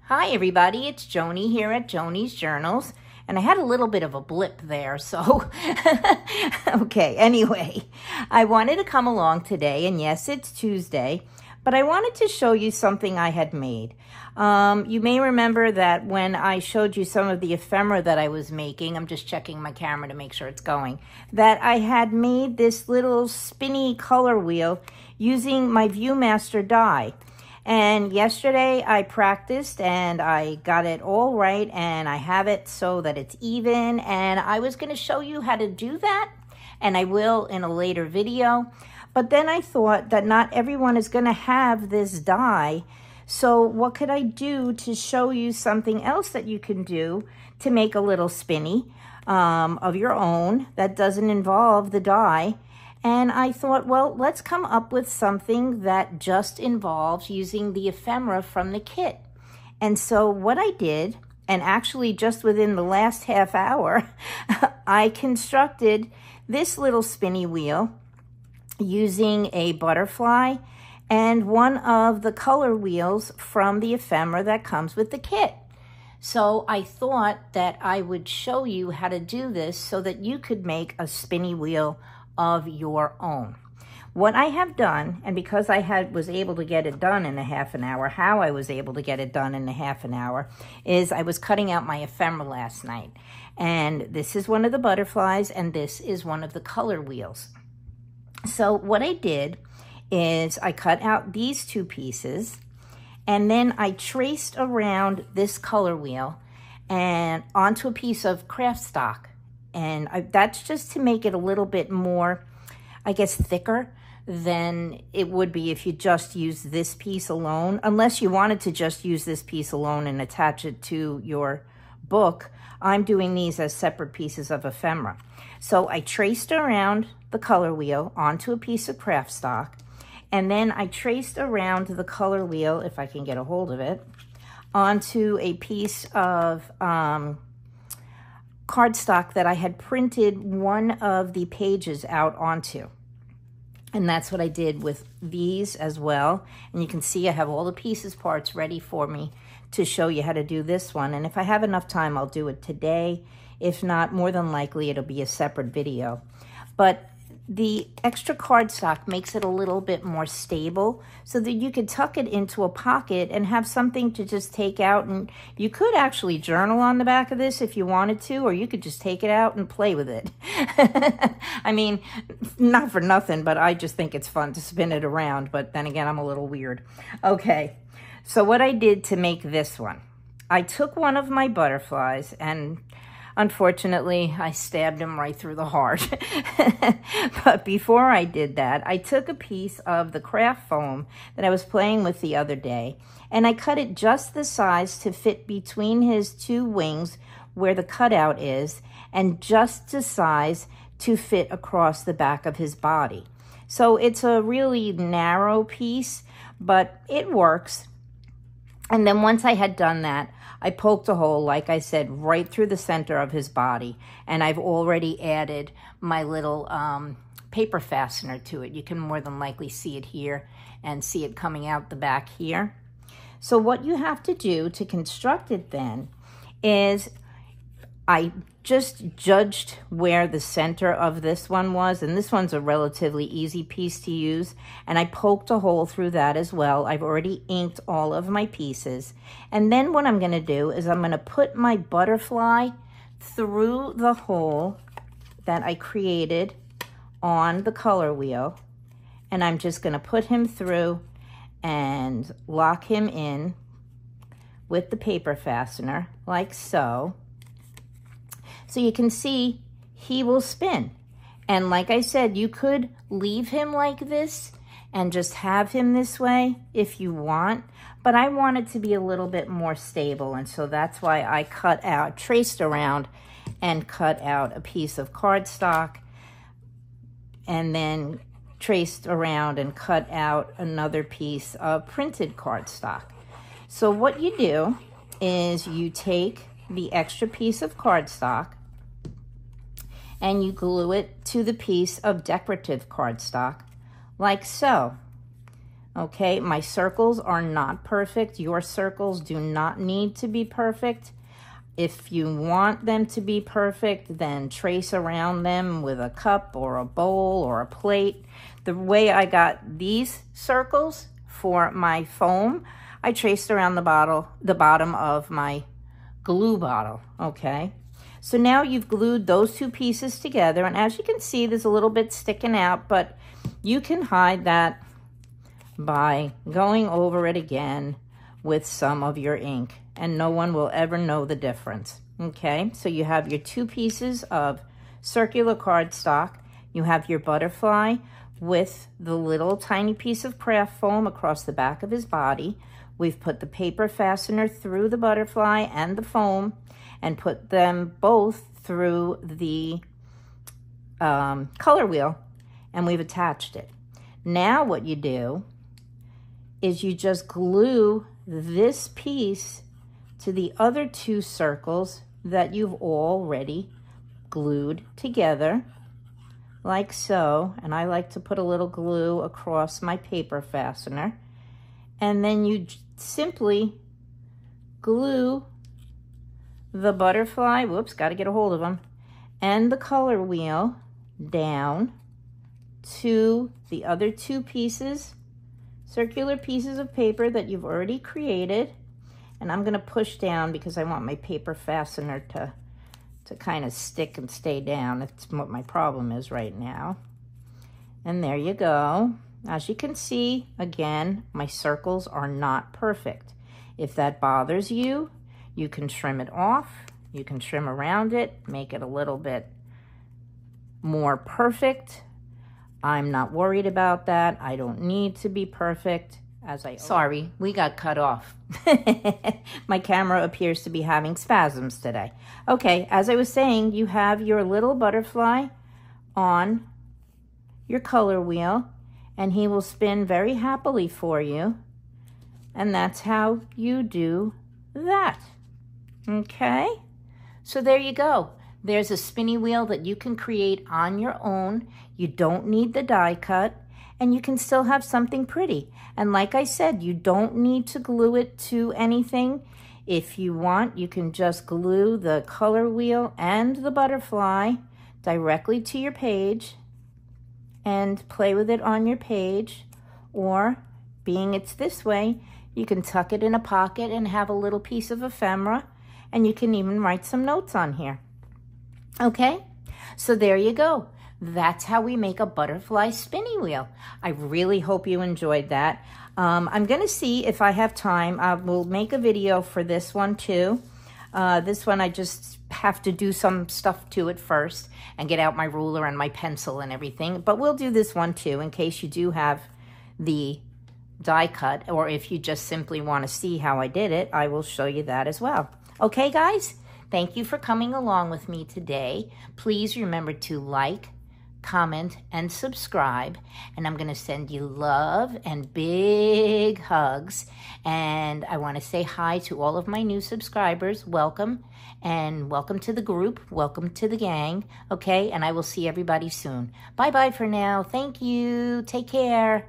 Hi everybody, it's Joni here at Joni's Journals, and I had a little bit of a blip there, so okay, anyway, I wanted to come along today, and yes, it's Tuesday, but I wanted to show you something I had made. You may remember that when I showed you some of the ephemera that I was making, I'm just checking my camera to make sure it's going, that I had made this little spinny color wheel using my ViewMaster die. And yesterday I practiced and I got it all right, and I have it so that it's even, and I was going to show you how to do that, and I will in a later video. But then I thought that not everyone is going to have this die, so what could I do to show you something else that you can do to make a little spinny of your own that doesn't involve the die? And I thought, well, let's come up with something that just involves using the ephemera from the kit. And so what I did, and actually just within the last half hour, I constructed this little spinny wheel using a butterfly and one of the color wheels from the ephemera that comes with the kit. So I thought that I would show you how to do this so that you could make a spinny wheel of your own. What I have done, and because I was able to get it done in a half an hour, how I was able to get it done in a half an hour is I was cutting out my ephemera last night. And this is one of the butterflies, and this is one of the color wheels. So what I did is I cut out these two pieces, and then I traced around this color wheel and onto a piece of craft stock. And that's just to make it a little bit more, I guess, thicker than it would be if you just used this piece alone. Unless you wanted to just use this piece alone and attach it to your book. I'm doing these as separate pieces of ephemera. So I traced around the color wheel onto a piece of craft stock. And then I traced around the color wheel, if I can get a hold of it, onto a piece of cardstock that I had printed one of the pages out onto. And that's what I did with these as well. And you can see I have all the pieces parts ready for me to show you how to do this one. And if I have enough time, I'll do it today. If not, more than likely it'll be a separate video. But the extra cardstock makes it a little bit more stable so that you could tuck it into a pocket and have something to just take out. And you could actually journal on the back of this if you wanted to, or you could just take it out and play with it. I mean, not for nothing, but I just think it's fun to spin it around. But then again, I'm a little weird. Okay, so what I did to make this one, I took one of my butterflies and unfortunately, I stabbed him right through the heart. But before I did that, I took a piece of the craft foam that I was playing with the other day, and I cut it just the size to fit between his two wings where the cutout is, and just the size to fit across the back of his body. So it's a really narrow piece, but it works. And then once I had done that, I poked a hole, like I said, right through the center of his body. And I've already added my little paper fastener to it. You can more than likely see it here and see it coming out the back here. So what you have to do to construct it then is I just judged where the center of this one was, and this one's a relatively easy piece to use, and I poked a hole through that as well. I've already inked all of my pieces. And then what I'm going to do is I'm going to put my butterfly through the hole that I created on the color wheel, and I'm just going to put him through and lock him in with the paper fastener, like so. So you can see he will spin. And like I said, you could leave him like this and just have him this way if you want. But I want it to be a little bit more stable. And so that's why I traced around and cut out a piece of cardstock, and then traced around and cut out another piece of printed cardstock. So what you do is you take the extra piece of cardstock and you glue it to the piece of decorative cardstock, like so. Okay, my circles are not perfect. Your circles do not need to be perfect. If you want them to be perfect, then trace around them with a cup or a bowl or a plate. The way I got these circles for my foam, I traced around the bottom of my glue bottle, okay? So now you've glued those two pieces together, and as you can see, there's a little bit sticking out, but you can hide that by going over it again with some of your ink, and no one will ever know the difference, okay? So you have your two pieces of circular cardstock, you have your butterfly with the little tiny piece of craft foam across the back of his body. We've put the paper fastener through the butterfly and the foam and put them both through the color wheel, and we've attached it. Now what you do is you just glue this piece to the other two circles that you've already glued together, like so. And I like to put a little glue across my paper fastener. And then you simply glue the butterfly, whoops, got to get a hold of them, and the color wheel down to the other two pieces, circular pieces of paper that you've already created. And I'm going to push down because I want my paper fastener to kind of stick and stay down. That's what my problem is right now. And there you go. As you can see, again, my circles are not perfect. If that bothers you, you can trim it off. You can trim around it, make it a little bit more perfect. I'm not worried about that. I don't need to be perfect. Sorry, we got cut off. My camera appears to be having spasms today. Okay, as I was saying, you have your little butterfly on your color wheel, and he will spin very happily for you. And that's how you do that. Okay? So there you go. There's a spinny wheel that you can create on your own. You don't need the die cut, and you can still have something pretty. And like I said, you don't need to glue it to anything. If you want, you can just glue the color wheel and the butterfly directly to your page and play with it on your page. Or, being it's this way, you can tuck it in a pocket and have a little piece of ephemera, and you can even write some notes on here. Okay, so there you go. That's how we make a butterfly spinny wheel. I really hope you enjoyed that. I'm going to see if I have time. I will make a video for this one too. This one I just have to do some stuff to it first and get out my ruler and my pencil and everything. But we'll do this one too in case you do have the die cut, or if you just simply want to see how I did it, I will show you that as well. Okay, guys? Thank you for coming along with me today. Please remember to like, comment, and subscribe. And I'm going to send you love and big hugs. And I want to say hi to all of my new subscribers. Welcome. And welcome to the group. Welcome to the gang. Okay? And I will see everybody soon. Bye-bye for now. Thank you. Take care.